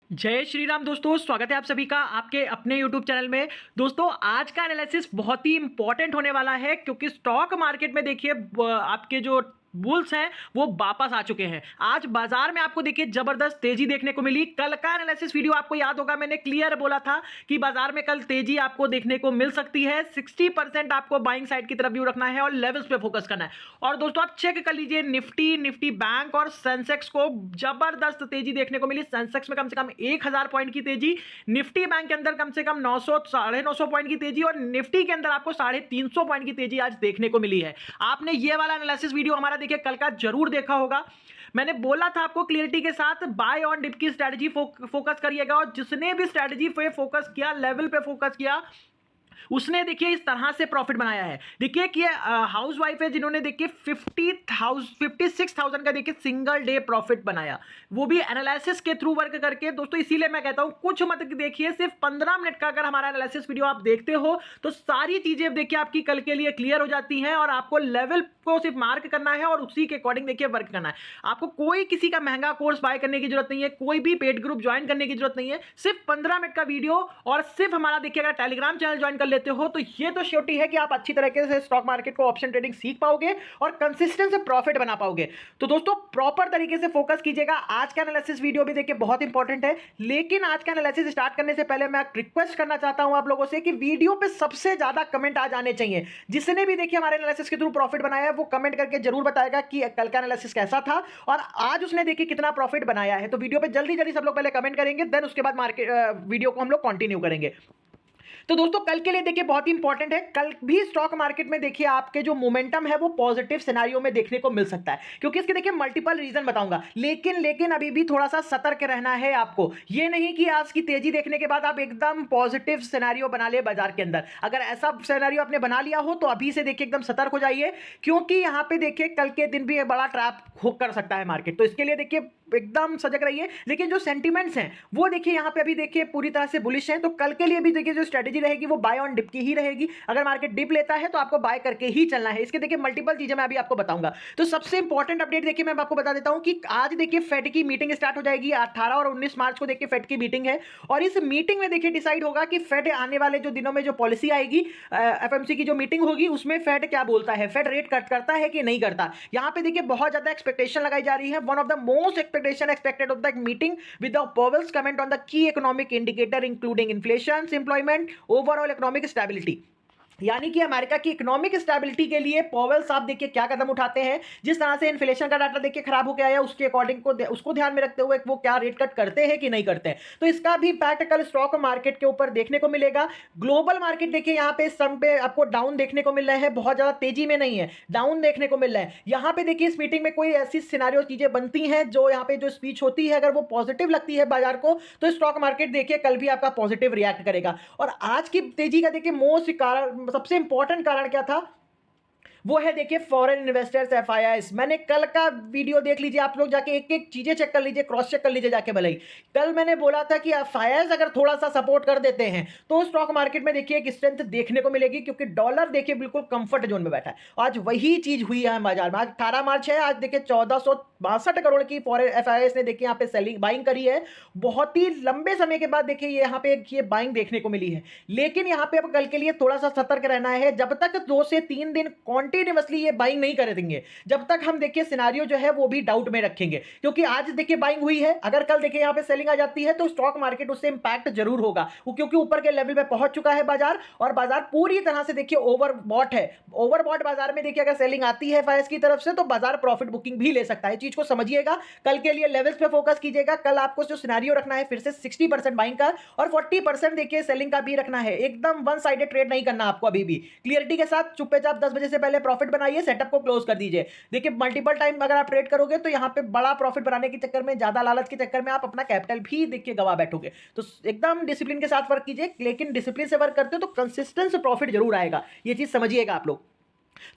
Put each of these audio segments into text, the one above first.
जय श्री राम दोस्तों, स्वागत है आप सभी का आपके अपने YouTube चैनल में। दोस्तों, आज का एनालिसिस बहुत ही इंपॉर्टेंट होने वाला है क्योंकि स्टॉक मार्केट में देखिए आपके जो बुल्स हैं वो वापस आ चुके हैं। आज बाजार में आपको देखिए जबरदस्त तेजी देखने को मिली। कल का एनालिसिस वीडियो आपको याद होगा, मैंने क्लियर बोला था कि बाजार में कल तेजी आपको देखने को मिल सकती है। 60% आपको बाइंग साइड की तरफ व्यू रखना है और लेवल्स पे फोकस करना है। और दोस्तों आप चेक कर लीजिए, निफ्टी बैंक और सेंसेक्स को जबरदस्त तेजी देखने को मिली। सेंसेक्स में कम से कम 1000 पॉइंट की तेजी, निफ्टी बैंक के अंदर कम से कम 900 950 पॉइंट की तेजी और निफ्टी के अंदर आपको 350 पॉइंट की तेजी आज देखने को मिली है। आपने ये वाला एनालिसिस वीडियो हमारा देखिए कल का जरूर देखा होगा। मैंने बोला था आपको क्लियरिटी के साथ बाय ऑन डिप की स्ट्रेटजी फोकस करिएगा और जिसने भी स्ट्रेटजी पे फोकस किया, लेवल पे फोकस किया, उसने देखिए इस तरह से प्रॉफिट बनाया है। देखिए कि हाउस वाइफ है जिन्होंने देखिए 56,000 का देखिए सिंगल डे प्रॉफिट बनाया, वो भी एनालिसिस के थ्रू वर्क करके। दोस्तों इसीलिए मैं कहता हूं कुछ मत देखिए, सिर्फ 15 मिनट का अगर हमारा एनालिसिस वीडियो आप देखते हो तो सारी चीजें देखिए आपकी कल के लिए क्लियर हो जाती हैं और आपको लेवल को सिर्फ मार्क करना है और उसी के अकॉर्डिंग देखिए वर्क करना है। आपको कोई किसी का महंगा कोर्स बाय करने की जरूरत नहीं है, कोई भी पेड ग्रुप ज्वाइन करने की जरूरत नहीं है। सिर्फ 15 मिनट का वीडियो और सिर्फ हमारा देखिए अगर टेलीग्राम चैनल ज्वाइन कर लेते हो तो ये तो श्योरिटी है कि आप अच्छी तरीके से स्टॉक मार्केट को ऑप्शन ट्रेडिंग सीख पाओगे और कंसिस्टेंट से प्रॉफिट बना पाओगे। तो दोस्तों प्रॉपर तरीके से फोकस कीजिएगा। आज का एनालिसिस वीडियो भी देखिए बहुत इंपॉर्टेंट है, लेकिन आज का एनालिसिस स्टार्ट करने से पहले मैं रिक्वेस्ट करना चाहता हूं आप लोगों से कि वीडियो पे सबसे ज्यादा कमेंट आ जाने चाहिए। जिसने भी देखिए हमारे एनालिसिस के थ्रू प्रॉफिट बनाया है वो कमेंट करके जरूर बताएगा कि कल का एनालिसिस कैसा था और आज उसने देखिए कितना प्रॉफिट बनाया है। तो वीडियो पे जल्दी जल्दी सब लोग पहले कमेंट करेंगे, देन उसके बाद मार्केट वीडियो को हम लोग कंटिन्यू करेंगे। तो दोस्तों कल के लिए देखिए बहुत ही इंपॉर्टेंट है। कल भी स्टॉक मार्केट में देखिए आपके जो मोमेंटम है वो पॉजिटिव सिनेरियो में देखने को मिल सकता है, क्योंकि इसके देखिए मल्टीपल रीजन बताऊंगा। लेकिन अभी भी थोड़ा सा सतर्क रहना है आपको। ये नहीं कि आज की तेजी देखने के बाद आप एकदम पॉजिटिव सिनेरियो बना ले बाजार के अंदर। अगर ऐसा सिनेरियो आपने बना लिया हो तो अभी से देखिए एकदम सतर्क हो जाइए, क्योंकि यहां पे देखिए कल के दिन भी एक बड़ा ट्रैप हुक कर सकता है मार्केट। तो इसके लिए देखिए एकदम सजग रहिए। लेकिन जो सेंटीमेंट्स हैं वो देखिए यहां पे अभी देखिए पूरी तरह से बुलिश हैं। तो कल के लिए भी देखिए जो स्ट्रेटजी रहेगी वो बाय ऑन डिप की ही रहेगी। अगर मार्केट डिप लेता है तो आपको बाय करके ही चलना है। इसके देखिए मल्टीपल चीजें मैं अभी आपको बताऊंगा। तो सबसे इंपॉर्टेंट अपडेट देखिए मैं आपको बता देता हूं कि आज देखिए फेड की मीटिंग स्टार्ट हो जाएगी। 18 और 19 मार्च को देखिए फेड की मीटिंग है और इस मीटिंग में देखिए डिसाइड होगा कि फेड आने वाले जो दिनों में जो पॉलिसी आएगी, एफएमसी की जो मीटिंग होगी उसमें फेड क्या बोलता है, फेड रेट कट करता है कि नहीं करता। यहां पे देखिए बहुत ज्यादा एक्सपेक्टेशन लगाई जा रही है। One of the most expectation expected of the meeting with the Powell's comment on the key economic indicator including inflation, employment, overall economic stability। यानी कि अमेरिका की इकोनॉमिक स्टेबिलिटी के लिए पॉवेल साहब देखिए क्या कदम उठाते हैं। जिस तरह से इन्फ्लेशन का डाटा देखिए खराब हो गया है उसके अकॉर्डिंग को उसको ध्यान में रखते हुए वो क्या रेट कट करते हैं कि नहीं करते हैं। तो इसका भी इम्पैक्ट कल स्टॉक मार्केट के ऊपर देखने को मिलेगा। ग्लोबल मार्केट देखिए यहाँ पे सम पे आपको डाउन देखने को मिल रहा है, बहुत ज्यादा तेजी में नहीं है, डाउन देखने को मिल रहा है। यहाँ पे देखिए इस मीटिंग में कोई ऐसी सिनारियो चीजें बनती हैं जो यहाँ पे जो स्पीच होती है अगर वो पॉजिटिव लगती है बाजार को तो स्टॉक मार्केट देखिए कल भी आपका पॉजिटिव रिएक्ट करेगा। और आज की तेजी का देखिए मोस्ट कारण, सबसे इंपॉर्टेंट कारण क्या था, वो है देखिए फॉरेन इन्वेस्टर्स एफआईआईस। मैंने कल का वीडियो देख लीजिए, आप लोग जाके एक एक चीजें चेक कर लीजिए, क्रॉस चेक कर लीजिए जाके भले ही। कल मैंने बोला था कि एफआईआईस अगर थोड़ा सा सपोर्ट कर देते हैं तो स्टॉक मार्केट में देखिए एक स्ट्रेंथ देखने को मिलेगी, क्योंकि डॉलर देखिए बिल्कुल कंफर्ट जोन में बैठा है। आज वही चीज हुई है बाजार में। आज 18 मार्च है, आज देखिए 1462 करोड़ की फॉरेन एफआईआईस ने देखिए यहाँ पे सेलिंग बाइंग करी है। बहुत ही लंबे समय के बाद देखिए यहाँ पे ये बाइंग देखने को मिली है। लेकिन यहाँ पे अब कल के लिए थोड़ा सा सतर्क रहना है। जब तक 2 से 3 दिन कॉन्टिन्यूअसली ये बाइंग नहीं करेंगे, जब तक हम देखिए सिनारियो जो है वो भी डाउट में रखेंगे। क्योंकि आज देखिए बाइंग हुई है, अगर कल देखिए यहाँ पे सेलिंग आ जाती है तो स्टॉक मार्केट उससे इंपैक्ट जरूर होगा, क्योंकि ऊपर के लेवल पे पहुंच चुका है बाजार और बाजार पूरी तरह से देखिए ओवरबॉट है। ओवरबॉट बाजार में देखिए अगर सेलिंग आती है एफआईआईएस की तरफ से तो बाजार प्रॉफिट बुकिंग भी ले सकता है। चीज को समझिएगा, कल के लिए लेवल्स पे फोकस कीजिएगा। कल आपको जो सिनारियो रखना है फिर से 60% बाइंग का और 40% देखिए सेलिंग का भी रखना है। एकदम वन साइडेड ट्रेड नहीं करना आपको। अभी भी क्लियरिटी के साथ चुपचाप 10 बजे से पहले प्रॉफिट बनाइए, सेटअप को क्लोज कर दीजिए। देखिए मल्टीपल टाइम अगर आप ट्रेड करोगे तो यहां पे बड़ा प्रॉफिट बनाने के चक्कर में, ज्यादा लालच के चक्कर में आप अपना कैपिटल भी देखिए गवा बैठोगे। तो एकदम डिसिप्लिन के साथ वर्क कीजिए, लेकिन डिसिप्लिन से वर्क करते हो तो कंसिस्टेंट प्रॉफिट जरूर आएगा। ये चीज समझिएगा आप लोग।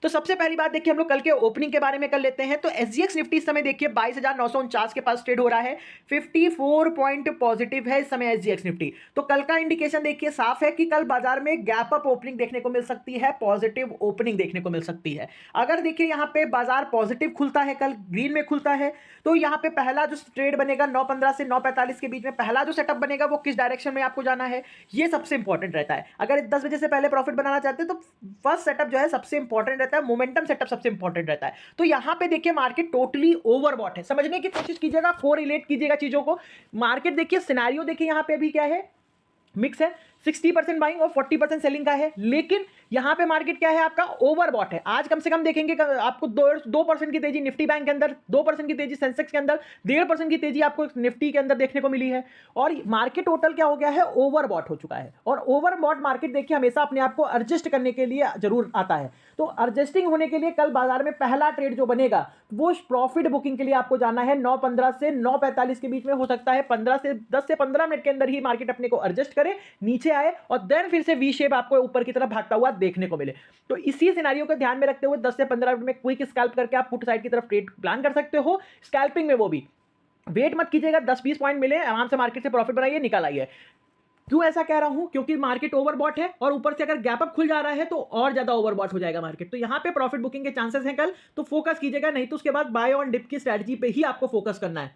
तो सबसे पहली बात देखिए हम लोग कल के ओपनिंग के बारे में कर लेते हैं। तो एसजीएक्स निफ्टी इस समय देखिए 22,949 के पास ट्रेड हो रहा है, 54 पॉइंट पॉजिटिव है इस समय एसजीएक्स निफ्टी। तो कल का इंडिकेशन देखिए साफ है कि कल बाजार में गैप अप ओपनिंग देखने को मिल सकती है, पॉजिटिव ओपनिंग देखने को मिल सकती है। अगर देखिए यहाँ पे बाजार पॉजिटिव खुलता है, कल ग्रीन में खुलता है, तो यहाँ पे पहला जो ट्रेड बनेगा 9:15 से 9:45 के बीच में पहला जो सेटअप बनेगा वो किस डायरेक्शन में आपको जाना है, ये सबसे इंपॉर्टेंट रहता है। अगर 10 बजे से पहले प्रॉफिट बनाना चाहते हैं तो फर्स्ट सेटअप जो है सबसे इंपॉर्टेंट रहता है, मोमेंटम सेटअप सबसे इंपॉर्टेंट रहता है। तो यहां पे देखिए मार्केट टोटली ओवरबॉट है, समझने की कोशिश कीजिएगा, कोरिलेट कीजिएगा चीजों को। मार्केट देखिए सिनेरियो देखिए यहां पे अभी क्या है, मिक्स है, 60% बाइंग और 40% सेलिंग का है। लेकिन यहां पे मार्केट क्या है आपका, ओवरबॉट है। आज कम से कम देखेंगे आपको 2% की तेजी निफ्टी बैंक के अंदर, 2% की तेजी सेंसेक्स के अंदर, 1.5% की तेजी आपको निफ्टी के अंदर देखने को मिली है। और मार्केट टोटल क्या हो गया है, ओवरबॉट हो चुका है। और ओवरबॉट मार्केट देखिए हमेशा अपने आप को एडजस्ट करने के लिए जरूर आता है। तो एडजस्टिंग होने के लिए कल बाजार में पहला ट्रेड जो बनेगा वो प्रॉफिट बुकिंग के लिए आपको जाना है 9:15 से 9:45 के बीच में। हो सकता है 10 से 15 मिनट के अंदर ही मार्केट अपने को एडजस्ट करे, नीचे आए और देन फिर से वी शेप आपको ऊपर की तरफ भागता हुआ देखने को मिले। तो इसी सिनेरियो को ध्यान में रखते हुए 10 से 15 मिनट में क्विक स्कैल्प करके आप पुट साइड की तरफ ट्रेड प्लान कर सकते हो। स्कैल्पिंग में वो भी वेट मत कीजिएगा, 10-20 पॉइंट मिले आराम से मार्केट से प्रॉफिट बनाइए, निकाल आइए। क्यों ऐसा कह रहा हूं, क्योंकि मार्केट ओवरबॉट है और ऊपर से अगर गैप अप खुल जा रहा है तो और ज्यादा ओवरबॉट हो जाएगा मार्केट। तो यहां पे प्रॉफिट बुकिंग के चांसेस हैं कल, तो फोकस कीजिएगा, नहीं तो उसके बाद बाय ऑन डिप की स्ट्रेटजी पे ही आपको फोकस करना है।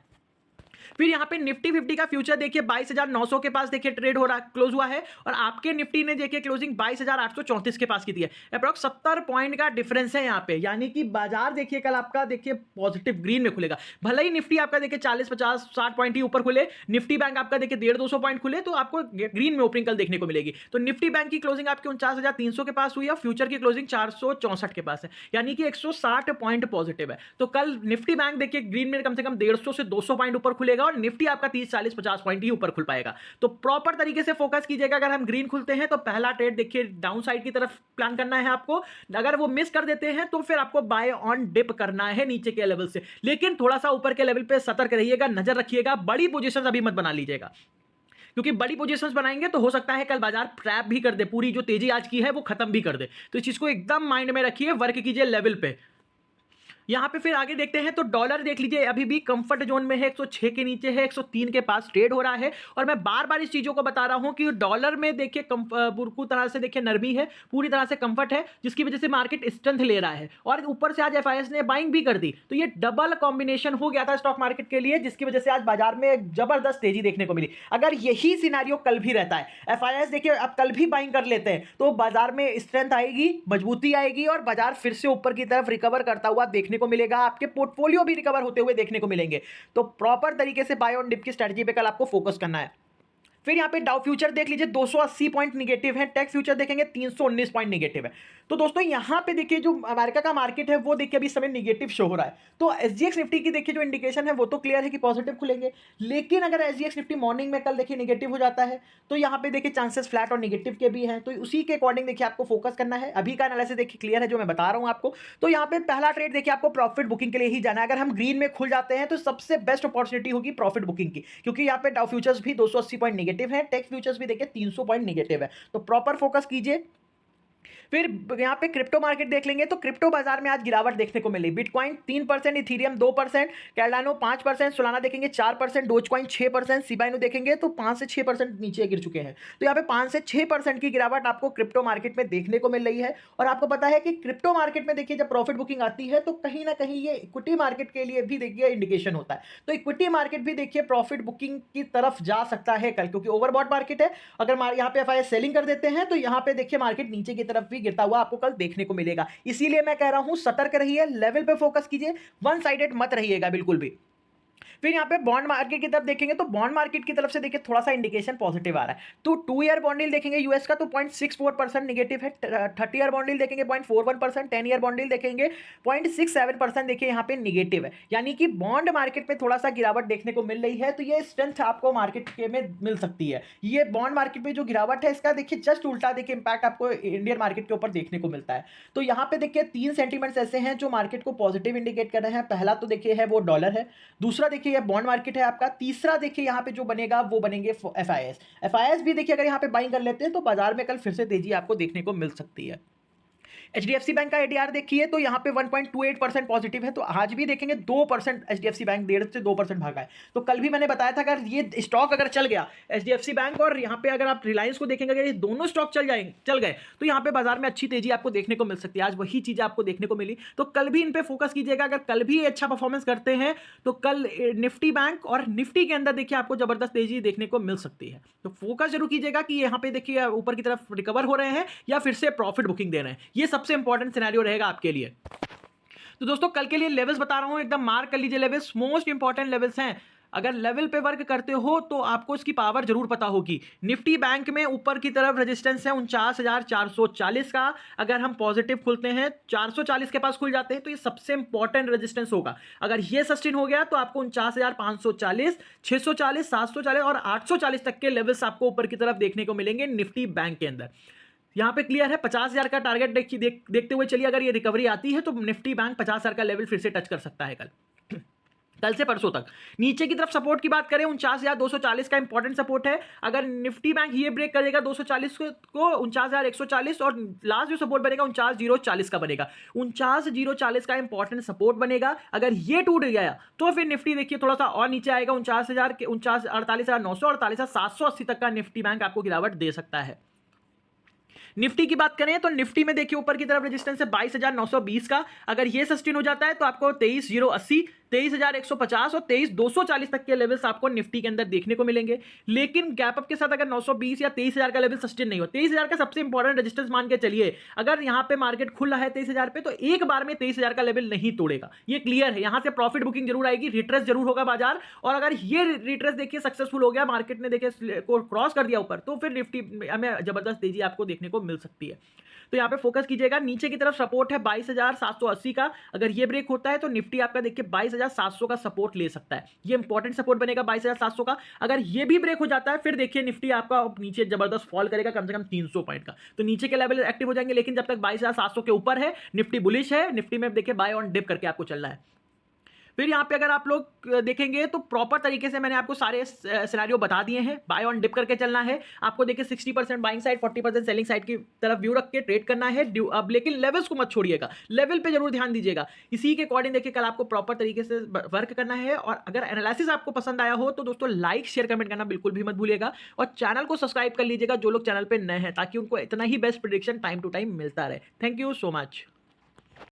फिर यहाँ पे निफ्टी 50 का फ्यूचर देखिए 22,900 के पास देखिए ट्रेड हो रहा, क्लोज हुआ है। और आपके निफ्टी ने देखिए क्लोजिंग 22,834 के पास की थी है, अप्रॉक्स 70 पॉइंट का डिफरेंस है यहाँ पे। यानी कि बाजार देखिए कल आपका देखिए पॉजिटिव ग्रीन में खुलेगा। भले ही निफ्टी आपका देखिए 40, 50, 60 पॉइंट ही ऊपर खुले, निफ्टी बैंक आपका देखिए 150-200 पॉइंट खुले, तो आपको ग्रीन में ओपनिंग कल देखने को मिलेगी। तो निफ्टी बैंक की क्लोजिंग आपकी 49,300 के पास हुई है, फ्यूचर की क्लोजिंग 464 के पास है, यानी कि 160 पॉइंट पॉजिटिव है। तो कल निफ्टी बैंक देखिए ग्रीन में कम से कम 150 से 200 पॉइंट ऊपर खुलेगा और निफ्टी आपका 30, 40, 50 पॉइंट ही ऊपर खुल पाएगा। तो प्रॉपर तरीके से फोकस कीजिएगा। अगर हम ग्रीन खुलते हैं तो पहला ट्रेड देखिए डाउन साइड की तरफ प्लान करना है आपको। अगर वो मिस कर देते हैं तो फिर आपको बाय ऑन डिप करना है नीचे के लेवल से, लेकिन थोड़ा सा ऊपर के लेवल पे सतर्क रहिएगा, नजर रखिएगा, बड़ी पोजीशन अभी मत बना लीजिएगा, क्योंकि बड़ी पोजीशंस बनाएंगे तो हो सकता है कल बाजार ट्रैप भी कर दे, पूरी जो तेजी आज की है वो खत्म भी कर दे। तो इस चीज को एकदम माइंड में रखिए, वर्क कीजिए लेवल पे। यहां पे फिर आगे देखते हैं तो डॉलर देख लीजिए अभी भी कंफर्ट जोन में है, 106 के नीचे है, 103 के पास ट्रेड हो रहा है। और मैं बार बार इस चीजों को बता रहा हूं कि डॉलर में देखिए बुरकू तरह से देखिए नरमी है, पूरी तरह से कंफर्ट है, जिसकी वजह से मार्केट स्ट्रेंथ ले रहा है। और ऊपर से आज एफआईएस ने बाइंग भी कर दी, तो ये डबल कॉम्बिनेशन हो गया था स्टॉक मार्केट के लिए, जिसकी वजह से आज बाजार में जबरदस्त तेजी देखने को मिली। अगर यही सिनेरियो कल भी रहता है, एफआईएस देखिए अब कल भी बाइंग कर लेते हैं, तो बाजार में स्ट्रेंथ आएगी, मजबूती आएगी और बाजार फिर से ऊपर की तरफ रिकवर करता हुआ देखने को मिलेगा, आपके पोर्टफोलियो भी रिकवर होते हुए देखने को मिलेंगे। तो प्रॉपर तरीके से बाय ऑन डिप की स्ट्रेटजी पे कल आपको फोकस करना है। फिर यहाँ पे डाउ फ्यूचर देख लीजिए 280 पॉइंट निगेटिव है, टेक फ्यूचर देखेंगे 319 पॉइंट निगेटिव है। तो दोस्तों यहाँ पे देखिए जो अमेरिका का मार्केट है वो देखिए अभी समय निगेटिव शो हो रहा है। तो एसजीएक्स निफ्टी की देखिए जो इंडिकेशन है वो तो क्लियर है कि पॉजिटिव खुलेंगे, लेकिन अगर एसजीएक्स निफ्टी मॉर्निंग में कल देखिए निगेटिव हो जाता है तो यहाँ पे देखिए चांसेस फ्लैट और निगेटिव के भी हैं। तो उसी के अकॉर्डिंग देखिए आपको फोकस करना है। अभी का एनालिसिस देखिए क्लियर है जो मैं बता रहा हूँ आपको। तो यहाँ पे पहला ट्रेड देखिए आपको प्रॉफिट बुकिंग के लिए ही जाना है। अगर हम ग्रीन में खुल जाते हैं तो सबसे बेस्ट अपॉर्चुनिटी होगी प्रॉफिट बुकिंग की, क्योंकि यहाँ पे डाउ फ्यूचर्स भी 280 पॉइंट निगेटिव है, टेक फ्यूचर्स भी देखिए 300 पॉइंट निगेटिव है। तो प्रॉपर फोकस कीजिए। फिर यहाँ पे क्रिप्टो मार्केट देख लेंगे तो क्रिप्टो बाजार में आज गिरावट देखने को मिली। बिटकॉइन 3%, इथीरियम 2%, कैर्डानो 5%, सोलाना देखेंगे 4%, डोजकॉइन 6%, शिबा इनू देखेंगे तो 5 से 6% नीचे गिर चुके हैं। तो यहाँ पे 5 से 6% की गिरावट आपको क्रिप्टो मार्केट में देखने को मिल रही है। और आपको पता है कि क्रिप्टो मार्केट में देखिए जब प्रॉफिट बुकिंग आती है तो कहीं ना कहीं ये इक्विटी मार्केट के लिए भी देखिए इंडिकेशन होता है। तो इक्विटी मार्केट भी देखिए प्रॉफिट बुकिंग की तरफ जा सकता है कल, क्योंकि ओवरबॉट मार्केट है। अगर यहाँ पे एफआईआई सेलिंग कर देते हैं तो यहाँ पे देखिए मार्केट नीचे की तरफ भी गिरता हुआ आपको कल देखने को मिलेगा। इसीलिए मैं कह रहा हूं सतर्क रहिए, लेवल पे फोकस कीजिए, वन साइडेड मत रहिएगा बिल्कुल भी। फिर यहाँ पे बॉन्ड मार्केट की तरफ देखेंगे तो बॉन्ड मार्केट की तरफ से देखिए थोड़ा सा इंडिकेशन पॉजिटिव आ रहा है। तो 2 ईयर बॉन्ड यील्ड देखेंगे यूएस का तो 0.64% निगेटिव है, 30 ईयर बॉन्ड यील्ड देखेंगे 0.41%, 10 ईयर बॉन्ड यील्ड देखेंगे 0.67% देखिए यहाँ पे निगेटिव है। यानी कि बॉन्ड मार्केट में थोड़ा सा गिरावट देखने को मिल रही है। तो ये स्ट्रेंथ आपको मार्केट के में मिल सकती है। ये बॉन्ड मार्केट में जो गिरावट है इसका देखिए जस्ट उल्टा देखिए इंपैक्ट आपको इंडियन मार्केट के ऊपर देखने को मिलता है। तो यहाँ पे देखिए 3 सेंटीमेंट्स ऐसे हैं जो मार्केट को पॉजिटिव इंडिकेट कर रहे हैं। पहला तो देखिए है वो डॉलर है, दूसरा देखिए ये बॉन्ड मार्केट है आपका, तीसरा देखिए यहाँ पे जो बनेगा वो बनेंगे एफआईएस भी देखिए अगर यहाँ पे बाइंग कर लेते हैं तो बाजार में कल फिर से तेजी आपको देखने को मिल सकती है। एचडीएफसी बैंक का एडीआर देखिए तो यहाँ पे 1.28% पॉजिटिव है, तो आज भी देखेंगे 2% एचडीएफसी बैंक 1.5 से 2% भागा है। तो कल भी मैंने बताया था अगर ये स्टॉक अगर चल गया एचडीएफसी बैंक और यहाँ पे अगर आप रिलायंस को देखेंगे अगर ये दोनों स्टॉक चल गए तो यहाँ पे बाजार में अच्छी तेजी आपको देखने को मिल सकती है। आज वही चीज़ आपको देखने को मिली, तो कल भी इन पे फोकस कीजिएगा। अगर कल भी अच्छा परफॉर्मेंस करते हैं तो कल निफ्टी बैंक और निफ्टी के अंदर देखिए आपको जबरदस्त तेजी देखने को मिल सकती है। तो फोकस जरूर कीजिएगा कि यहाँ पे देखिए ऊपर की तरफ रिकवर हो रहे हैं या फिर से प्रॉफिट बुकिंग दे रहे हैं, ये सबसे इंपॉर्टेंट सिनेरियो रहेगा आपके लिए। तो दोस्तों कल के लिए लेवल्स बता रहा हूं, एकदम मार्क कर लीजिए। लेवल्स मोस्ट इंपॉर्टेंट लेवल्स हैं। अगर लेवल पे वर्क करते हो तो आपको इसकी पावर जरूर पता होगी। निफ्टी बैंक में ऊपर की तरफ रेजिस्टेंस है 49,440 का। अगर हम पॉजिटिव खुलते हैं 440 के पास खुल जाते हैं तो ये सबसे इंपॉर्टेंट रेजिस्टेंस होगा। अगर ये सस्टेन हो गया तो आपको 49,540, 640, 740 और 840 तक के लेवल्स आपको ऊपर की तरफ देखने को मिलेंगे निफ्टी बैंक के अंदर। यहाँ पे क्लियर है 50,000 का टारगेट देखते हुए चलिए। अगर ये रिकवरी आती है तो निफ्टी बैंक 50,000 का लेवल फिर से टच कर सकता है कल से परसों तक। नीचे की तरफ सपोर्ट की बात करें 49,240 का इंपॉर्टेंट सपोर्ट है। अगर निफ्टी बैंक ये ब्रेक करेगा 240 को 49,140 और लास्ट जो सपोर्ट बनेगा 49,040 का बनेगा। 49,040 का इंपॉर्टेंट सपोर्ट बनेगा। अगर ये टूट गया तो फिर निफ्टी देखिए थोड़ा सा और नीचे आएगा 49,000 के 48,900 48,780 तक का निफ्टी बैंक आपको गिरावट दे सकता है। निफ्टी की बात करें तो निफ्टी में देखिए ऊपर की तरफ रेजिस्टेंस है 22,920 का। अगर ये सस्टेन हो जाता है तो आपको 23,080, 23,150 और 23,240 तक के लेवल्स आपको निफ्टी के अंदर देखने को मिलेंगे। लेकिन गैप अप के साथ अगर 920 या 23,000 का लेवल सस्टेन नहीं हो, 23,000 का सबसे इंपॉर्टेंट रेजिस्टेंस मान के चलिए। अगर यहाँ पे मार्केट खुल रहा है 23,000 पे तो एक बार में 23,000 का लेवल नहीं तोड़ेगा, ये क्लियर है। यहां से प्रॉफिट बुकिंग जरूर आएगी, रिट्रेस जरूर होगा बाजार। और अगर ये रिट्रेस देखिए सक्सेसफुल हो गया, मार्केट ने देखिए क्रॉस कर दिया ऊपर, तो फिर निफ्टी में जबरदस्त तेजी आपको देखने को मिल सकती है। तो यहाँ पे फोकस कीजिएगा। नीचे की तरफ सपोर्ट है 22,780 का। अगर ये ब्रेक होता है तो निफ्टी आपका देखिए 22,700 का सपोर्ट ले सकता है। ये इंपॉर्टेंट सपोर्ट बनेगा 22,700 का। अगर ये भी ब्रेक हो जाता है फिर देखिए निफ्टी आपका नीचे जबरदस्त फॉल करेगा कम से कम 300 पॉइंट का। तो नीचे के लेवल एक्टिव हो जाएंगे, लेकिन जब तक 22,700 के ऊपर है निफ्टी बुलिश है। निफ्टी में देखिए बाय ऑन डिप करके आपको चलना है। फिर यहाँ पे अगर आप लोग देखेंगे तो प्रॉपर तरीके से मैंने आपको सारे सिनेरियो बता दिए हैं। बाय ऑन डिप करके चलना है आपको। देखिए 60% बाइंग साइड 40% सेलिंग साइड की तरफ व्यू रख के ट्रेड करना है। अब लेकिन लेवल्स को मत छोड़िएगा, लेवल पे जरूर ध्यान दीजिएगा। इसी के अकॉर्डिंग देखिए कल आपको प्रॉपर तरीके से वर्क करना है। और अगर एनालिसिस आपको पसंद आया हो तो दोस्तों लाइक शेयर कमेंट करना बिल्कुल भी मत भूलिएगा। और चैनल को सब्सक्राइब कर लीजिएगा जो लोग चैनल पर नए हैं, ताकि उनको इतना ही best prediction time to time मिलता रहे। Thank you so much.